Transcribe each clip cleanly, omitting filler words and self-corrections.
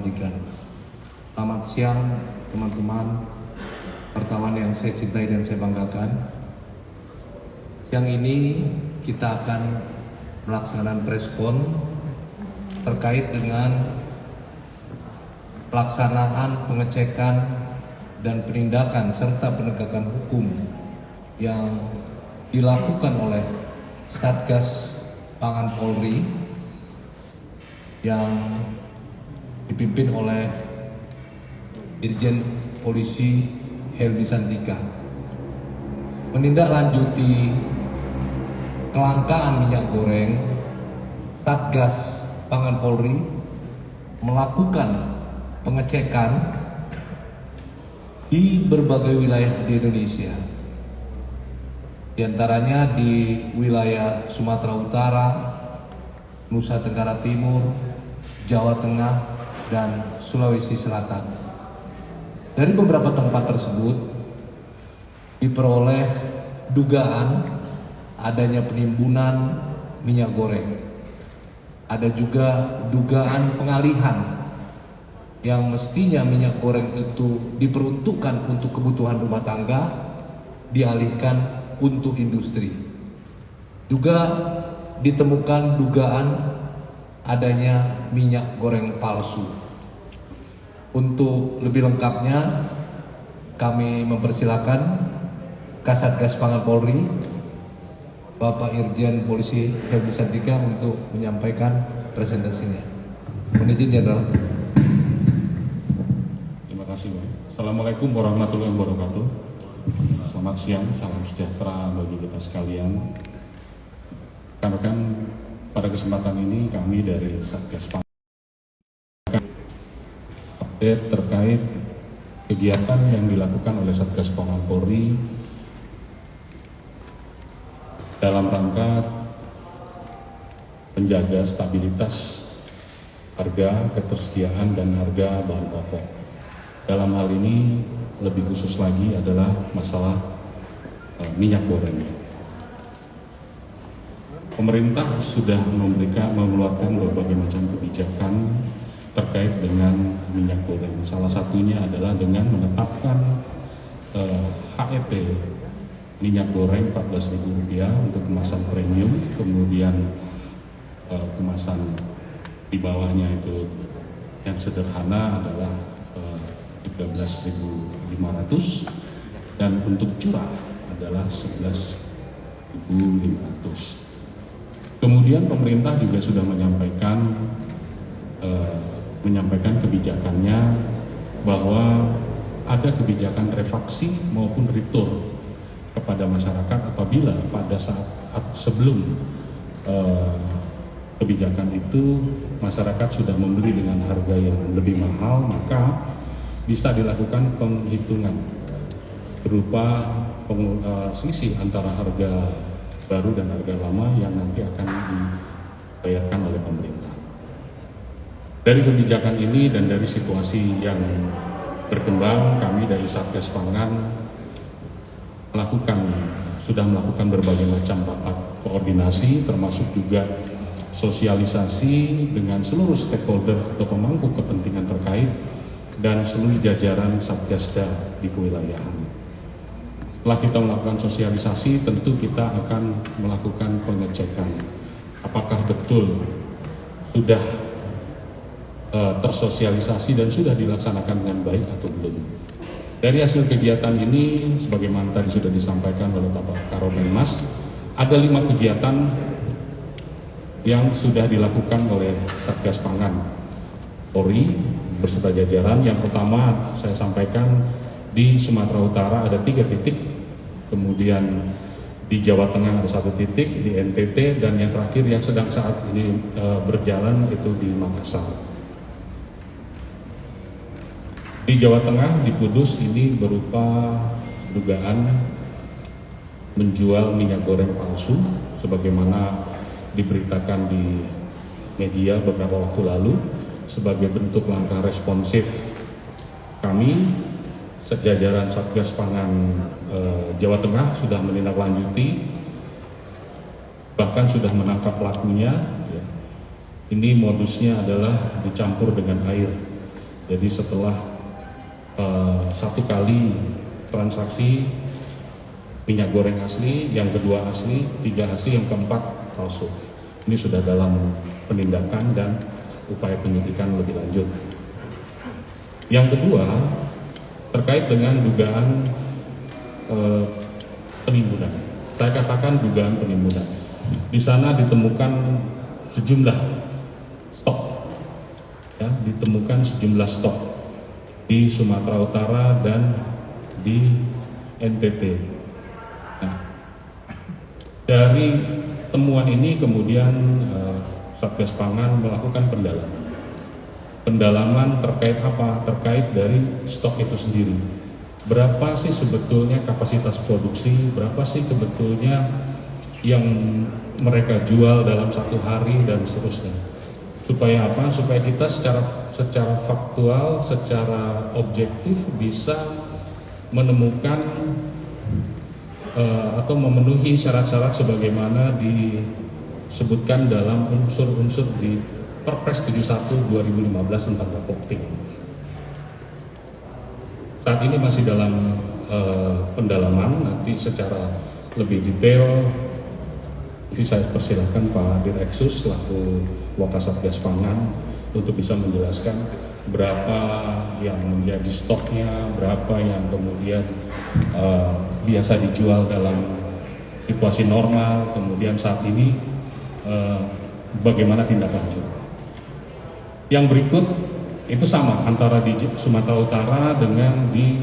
sajikan. Selamat siang teman-teman wartawan yang saya cintai dan saya banggakan. Siang ini kita akan melaksanakan preskon terkait dengan pelaksanaan pengecekan dan penindakan serta penegakan hukum yang dilakukan oleh Satgas Pangan Polri yang dipimpin oleh Irjen Polisi Helmi Santika, menindaklanjuti kelangkaan minyak goreng. Satgas Pangan Polri melakukan pengecekan di berbagai wilayah di Indonesia, di antaranya di wilayah Sumatera Utara, Nusa Tenggara Timur, Jawa Tengah, dan Sulawesi Selatan. Dari beberapa tempat tersebut diperoleh dugaan adanya penimbunan minyak goreng. Ada juga dugaan pengalihan yang mestinya minyak goreng itu diperuntukkan untuk kebutuhan rumah tangga, dialihkan untuk industri. Juga ditemukan dugaan adanya minyak goreng palsu. Untuk lebih lengkapnya, kami mempersilakan Kasatgas Pangan Polri, Bapak Irjen Polisi Helmi Santika untuk menyampaikan presentasinya. Mohon izin, Jenderal. Terima kasih, Pak. Assalamualaikum warahmatullahi wabarakatuh. Selamat siang, salam sejahtera bagi kita sekalian. Rekan-rekan, pada kesempatan ini kami dari Satgas Pangan update terkait kegiatan yang dilakukan oleh Satgas Pangan Polri dalam rangka menjaga stabilitas harga, ketersediaan, dan harga bahan pokok. Dalam hal ini lebih khusus lagi adalah masalah minyak goreng. Pemerintah sudah mengeluarkan berbagai macam kebijakan terkait dengan minyak goreng. Salah satunya adalah dengan menetapkan HET minyak goreng Rp14.000 untuk kemasan premium, kemudian kemasan di bawahnya itu yang sederhana adalah 13.500 dan untuk curah adalah 11.500. Kemudian pemerintah juga sudah menyampaikan kebijakannya bahwa ada kebijakan refaksi maupun retur kepada masyarakat apabila pada saat sebelum kebijakan itu masyarakat sudah membeli dengan harga yang lebih mahal, maka bisa dilakukan penghitungan berupa selisih antara harga baru dan harga lama yang nanti akan dibayarkan oleh pemerintah. Dari kebijakan ini dan dari situasi yang berkembang, kami dari Satgas Pangan sudah melakukan berbagai macam rapat koordinasi, termasuk juga sosialisasi dengan seluruh stakeholder atau pemangku kepentingan terkait dan seluruh jajaran Satgasda di kewilayahan. Setelah kita melakukan sosialisasi, tentu kita akan melakukan pengecekan apakah betul sudah tersosialisasi dan sudah dilaksanakan dengan baik atau belum. Dari hasil kegiatan ini, sebagaimana tadi sudah disampaikan oleh Bapak Karopenmas, ada 5 kegiatan yang sudah dilakukan oleh Satgas Pangan Polri beserta jajaran. Yang pertama saya sampaikan di Sumatera Utara ada 3 titik, kemudian di Jawa Tengah ada 1 titik, di NTT, dan yang terakhir yang sedang saat ini berjalan itu di Makassar. Di Jawa Tengah, di Kudus, ini berupa dugaan menjual minyak goreng palsu sebagaimana diberitakan di media beberapa waktu lalu. Sebagai bentuk langkah responsif kami, sejajaran Satgas Pangan Jawa Tengah sudah menindaklanjuti, bahkan sudah menangkap pelakunya. Ini modusnya adalah dicampur dengan air Jadi setelah satu kali transaksi minyak goreng asli, yang kedua asli, tiga asli, yang keempat palsu. Ini sudah dalam penindakan dan upaya penyidikan lebih lanjut. Yang kedua, terkait dengan dugaan penimbunan. Saya katakan dugaan penimbunan. Di sana ditemukan sejumlah stok, ya, ditemukan sejumlah stok di Sumatera Utara dan di NTT. Nah, dari temuan ini kemudian Satgas Pangan melakukan pendalaman terkait apa? Terkait dari stok itu sendiri. Berapa sih sebetulnya kapasitas produksi, berapa sih sebetulnya yang mereka jual dalam satu hari dan seterusnya. Supaya apa? Supaya kita secara faktual, secara objektif bisa menemukan atau memenuhi syarat-syarat sebagaimana disebutkan dalam unsur-unsur di Perpres 71 2015 tentang Bapepti. Saat ini masih dalam pendalaman, nanti secara lebih detail nanti saya persilahkan Pak Direksus selaku Wakasatgas Pangan untuk bisa menjelaskan berapa yang menjadi stoknya, berapa yang kemudian biasa dijual dalam situasi normal, kemudian saat ini bagaimana tindak lanjut. Yang berikut itu sama antara di Sumatera Utara dengan di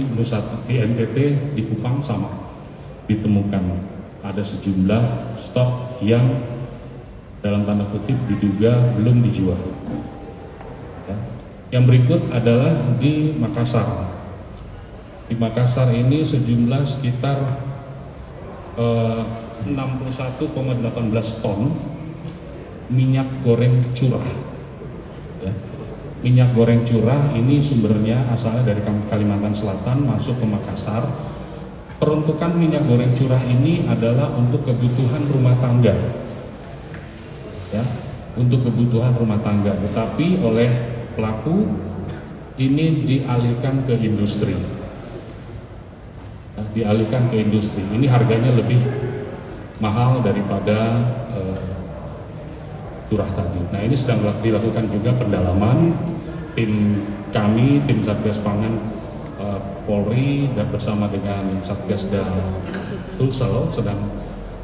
NTT, di Kupang sama, ditemukan ada sejumlah stok yang dalam tanda kutip diduga belum dijual. Ya. Yang berikut adalah di Makassar. Di Makassar ini sejumlah sekitar 61,18 ton minyak goreng curah. Ya. Minyak goreng curah ini sumbernya asalnya dari Kalimantan Selatan masuk ke Makassar. Peruntukan minyak goreng curah ini adalah untuk kebutuhan rumah tangga, ya, untuk kebutuhan rumah tangga. Tetapi oleh pelaku ini dialihkan ke industri, ya, dialihkan ke industri. Ini harganya lebih mahal daripada curah tadi. Nah, ini sedang dilakukan juga pendalaman tim kami, tim Satgas Pangan Polri dan bersama dengan Satgas dan Sulsel sedang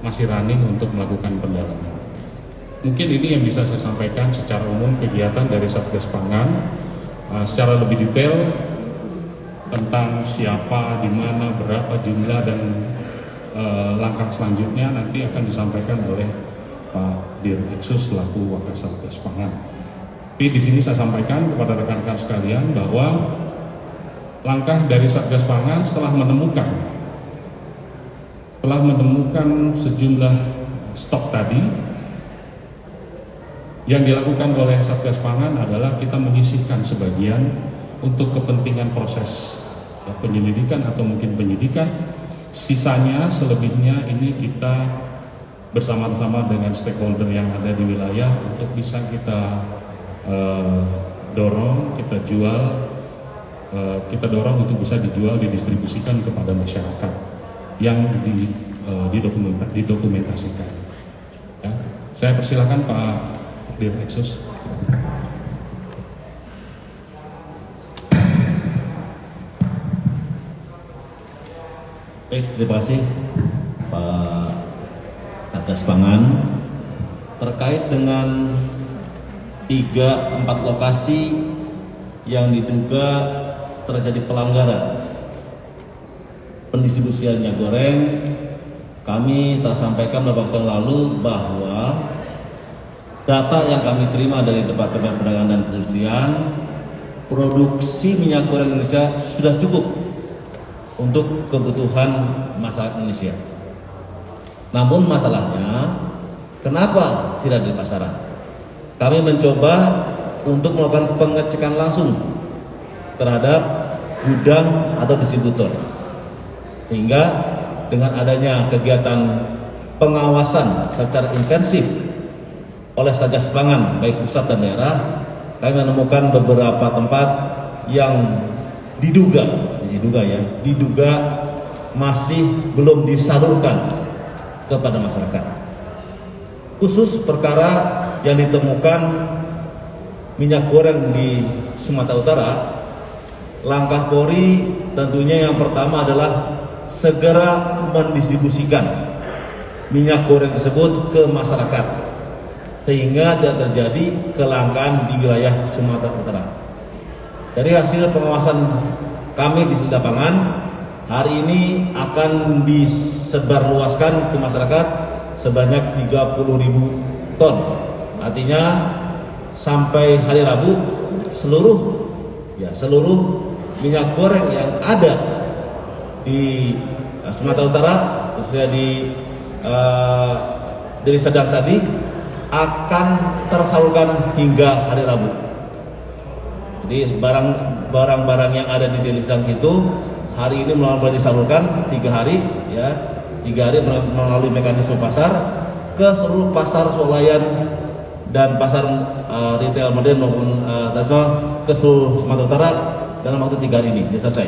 masih running untuk melakukan pendalaman. Mungkin ini yang bisa saya sampaikan secara umum kegiatan dari Satgas Pangan. Secara lebih detail tentang siapa, di mana, berapa jumlah dan langkah selanjutnya nanti akan disampaikan oleh Pak Direksus selaku Wakasatgas Pangan. Tapi di sini saya sampaikan kepada rekan-rekan sekalian bahwa langkah dari Satgas Pangan setelah menemukan sejumlah stok tadi, yang dilakukan oleh Satgas Pangan adalah kita menyisihkan sebagian untuk kepentingan proses penyelidikan atau mungkin penyidikan. Sisanya selebihnya ini kita bersama-sama dengan stakeholder yang ada di wilayah untuk bisa kita dorong, kita dorong untuk bisa dijual, didistribusikan kepada masyarakat yang didokumentasikan. Ya. Saya persilakan Pak Direksus. Baik, terima kasih Pak Satgas Pangan. Terkait dengan 3-4 lokasi yang diduga terjadi pelanggaran pendistribusian minyak goreng, kami telah sampaikan beberapa waktu yang lalu bahwa data yang kami terima dari Departemen Perdagangan dan Perindustrian, produksi minyak goreng Indonesia sudah cukup untuk kebutuhan masyarakat Indonesia. Namun masalahnya, kenapa tidak di pasaran? Kami mencoba untuk melakukan pengecekan langsung terhadap gudang atau distributor, hingga dengan adanya kegiatan pengawasan secara intensif oleh Satgas Pangan baik pusat dan daerah, kami menemukan beberapa tempat yang diduga masih belum disalurkan kepada masyarakat. Khusus perkara yang ditemukan minyak goreng di Sumatera Utara, langkah Polri tentunya yang pertama adalah segera mendistribusikan minyak goreng tersebut ke masyarakat sehingga tidak terjadi kelangkaan di wilayah Sumatera Utara. Dari hasil pengawasan kami di lapangan, hari ini akan disebarluaskan ke masyarakat sebanyak 30.000 ton. Artinya sampai hari Rabu seluruh minyak goreng yang ada di Sumatera Utara, khususnya di Deli Serdang tadi, akan tersalurkan hingga hari Rabu. Jadi barang-barang yang ada di Deli Serdang itu hari ini mulai disalurkan 3 hari melalui mekanisme pasar ke seluruh pasar swalayan dan pasar retail modern maupun nasional ke seluruh Sumatera Utara dalam waktu 3 hari ini selesai.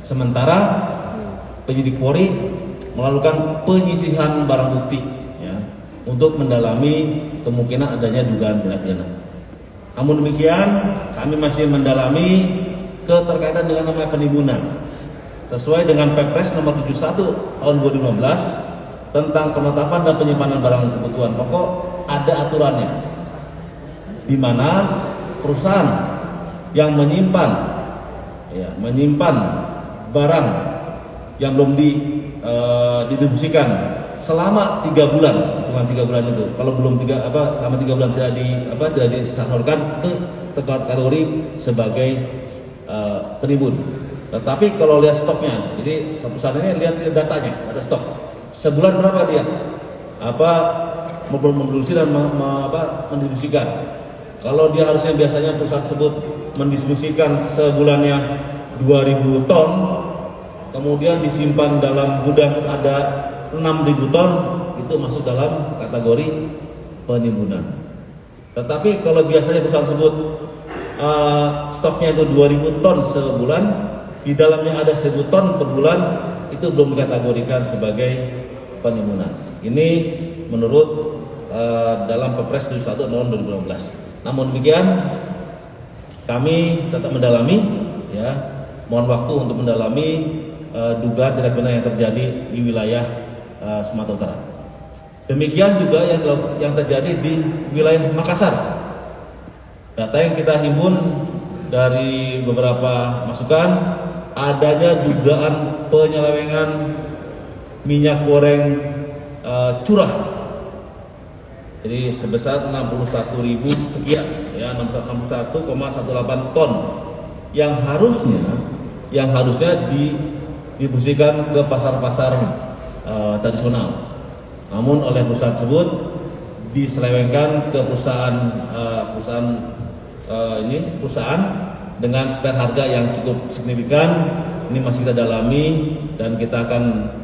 Sementara penyidik Polri melakukan penyisihan barang bukti untuk mendalami kemungkinan adanya dugaan tindak pidana. Namun demikian, kami masih mendalami keterkaitan dengan namanya penimbunan. Sesuai dengan Perpres nomor 71 tahun 2015 tentang penetapan dan penyimpanan barang kebutuhan pokok, ada aturannya, di mana perusahaan yang menyimpan barang yang belum didistribusikan selama 3 bulan, hitungan 3 bulan itu, kalau belum selama 3 bulan tidak disalurkan ke kategori sebagai penimbun. Tetapi kalau lihat stoknya, jadi perusahaan ini lihat datanya, ada stok. Sebulan berapa dia? Memproduksi dan mendistribusikan. Kalau dia harusnya biasanya perusahaan tersebut mendistribusikan sebulannya 2.000 ton, kemudian disimpan dalam gudang ada 6.000 ton, itu masuk dalam kategori penimbunan. Tetapi kalau biasanya perusahaan tersebut stoknya itu 2.000 ton sebulan, di dalamnya ada 1.000 ton per bulan, itu belum dikategorikan sebagai penimbunan. Ini menurut dalam Perpres 71 tahun 2015. Namun demikian, kami tetap mendalami, mohon waktu untuk mendalami dugaan tindak pidana yang terjadi di wilayah Sumatera Utara. Demikian juga yang terjadi di wilayah Makassar. Data yang kita himpun dari beberapa masukan, adanya dugaan penyelewengan minyak goreng curah. Jadi sebesar 61.000 sekian, 61,18 ton yang harusnya didistribusikan ke pasar-pasar tradisional. Namun oleh perusahaan tersebut diselewengkan ke perusahaan dengan spare harga yang cukup signifikan. Ini masih kita dalami dan kita akan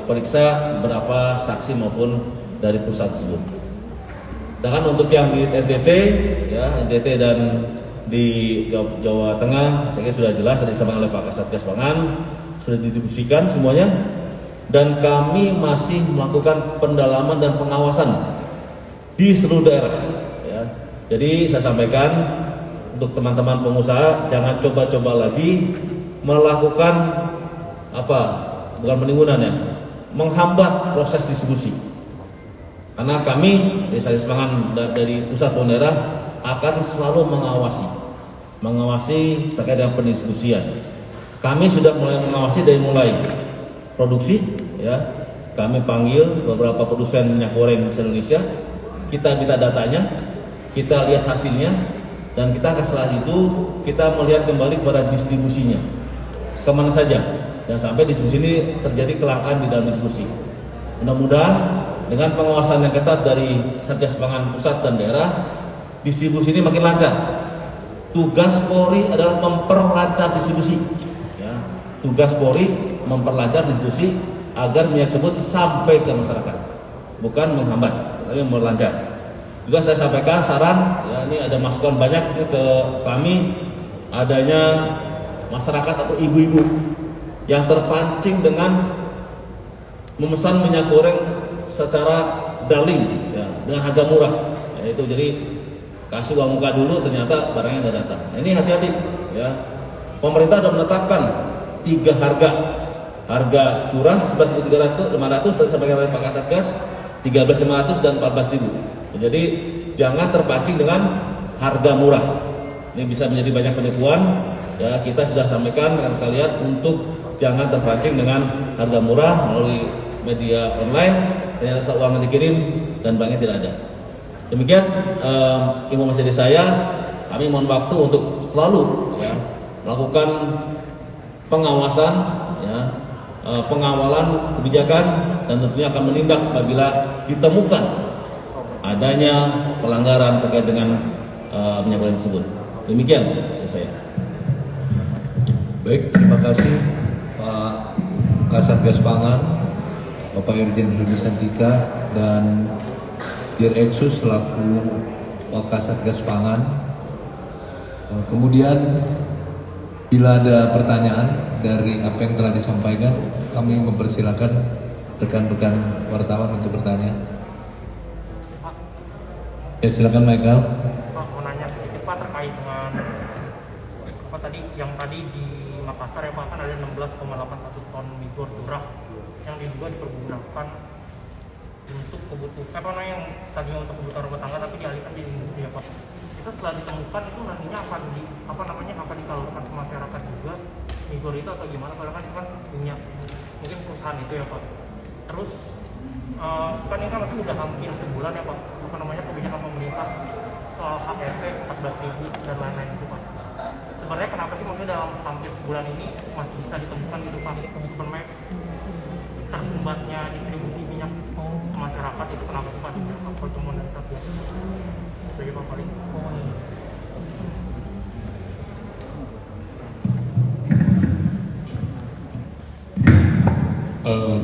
periksa beberapa saksi maupun dari perusahaan tersebut. Sedangkan untuk yang di NTT dan di Jawa Tengah, saya kira sudah jelas tadi disampaikan oleh Pak Kasatgas Pangan, sudah didistribusikan semuanya, dan kami masih melakukan pendalaman dan pengawasan di seluruh daerah. Jadi saya sampaikan untuk teman-teman pengusaha, jangan coba-coba lagi melakukan bukan penimbunan, menghambat proses distribusi. Karena kami dari Satgas Pangan dari pusat maupun daerah akan selalu mengawasi terkait dengan pendistribusian. Kami sudah mulai mengawasi dari mulai produksi, kami panggil beberapa produsen minyak goreng di Indonesia, kita minta datanya, kita lihat hasilnya, dan kita setelah itu kita melihat kembali kepada distribusinya, kemana saja, dan sampai distribusi ini terjadi kelangkaan di dalam distribusi. Mudah-mudahan dengan pengawasan yang ketat dari Satgas Pangan pusat dan daerah, distribusi ini makin lancar. Tugas Polri adalah memperlancar distribusi. Tugas Polri memperlancar distribusi agar minyak tersebut sampai ke masyarakat, bukan menghambat, tapi melancar. Juga saya sampaikan saran, ini ada masukan banyak ke kami adanya masyarakat atau ibu-ibu yang terpancing dengan memesan minyak goreng secara darling, ya, dengan harga murah. Ya, itu jadi kasih uang muka dulu, ternyata barangnya nggak datang. Nah, ini hati-hati, ya. Pemerintah sudah menetapkan 3 harga curah 11.500 tadi sampaikan oleh Pak Kasatgas, 13.500 dan 14.000. Jadi jangan terpancing dengan harga murah. Ini bisa menjadi banyak penipuan. Ya, kita sudah sampaikan rekan sekalian untuk jangan terpancing dengan harga murah melalui media online. Ternyata uangnya dikirim dan banknya tidak ada. Demikian informasi dari saya. Kami mohon waktu untuk selalu, ya, melakukan pengawasan, ya, pengawalan kebijakan, dan tentunya akan menindak apabila ditemukan adanya pelanggaran terkait dengan minyak goreng tersebut. Demikian dari saya. Baik, terima kasih Pak Kasatgas Pangan, Bapak Irjen Helmi Santika, dan Direksus selaku Kasatgas Pangan. Kemudian bila ada pertanyaan dari apa yang telah disampaikan, kami mempersilakan rekan-rekan wartawan untuk bertanya. Ya, silakan Michael. Pak, mau nanya sedikit Pak terkait dengan apa tadi yang tadi di Makassar, ya Pak, kan ada 16,81 ton migor curah yang diduga dipergunakan untuk kebutuhan apa namanya yang tadinya untuk kebutuhan rumah tangga tapi dialihkan jadi industri, ya Pak. Itu setelah ditemukan itu nantinya akan disalurkan ke masyarakat juga migor itu atau gimana? Karena kan itu kan punya mungkin perusahaan itu, ya Pak. Terus kan ini kan masih udah hampir sebulan, ya Pak, apa namanya kebijakan pemerintah soal HRT 14.000 dan lain-lain itu, Pak. Sebenarnya kenapa sih maksudnya dalam hampir sebulan ini masih bisa ditemukan gitu, Pak, pemenuh tersumbatnya distribusi minyak ke masyarakat itu kenapa sih, Pak, di pertemuan dari satu sebagai Pak paling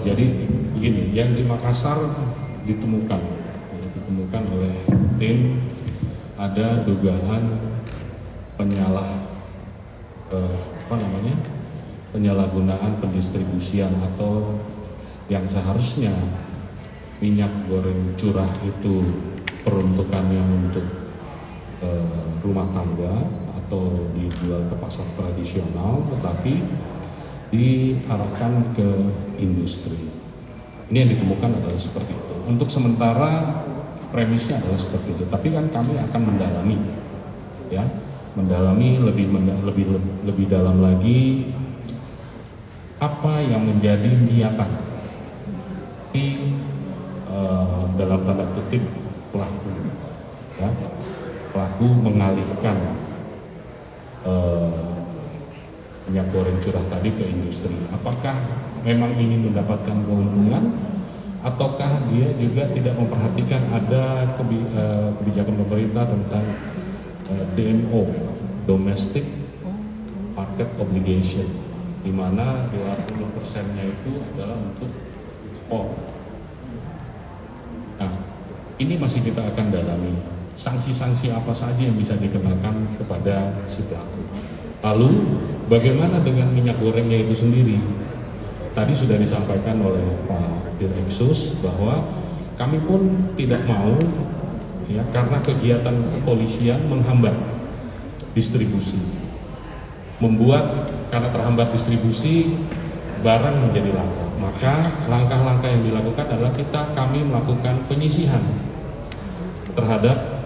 jadi begini, yang di Makassar ditemukan oleh tim ada dugaan penyalahgunaan pendistribusian atau yang seharusnya minyak goreng curah itu peruntukannya untuk rumah tangga atau dijual ke pasar tradisional, tetapi diarahkan ke industri. Ini yang ditemukan adalah seperti itu. Untuk sementara premisnya adalah seperti itu. Tapi kan kami akan mendalami, ya, lebih dalam lagi apa yang menjadi niatan di dalam tanda kutip pelaku, ya, pelaku mengalihkan minyak goreng curah tadi ke industri. Apakah memang ingin mendapatkan keuntungan, ataukah dia juga tidak memperhatikan ada kebijakan pemerintah tentang DMO, Domestic Market Obligation, di mana 20%-nya itu adalah untuk ekspor. Nah, ini masih kita akan dalami. Sanksi-sanksi apa saja yang bisa dikenakan kepada si pelaku. Lalu, bagaimana dengan minyak gorengnya itu sendiri? Tadi sudah disampaikan oleh Pak Direksus bahwa kami pun tidak mau, ya, karena kegiatan kepolisian menghambat distribusi, membuat karena terhambat distribusi barang menjadi langka. Maka langkah-langkah yang dilakukan adalah kami melakukan penyisihan terhadap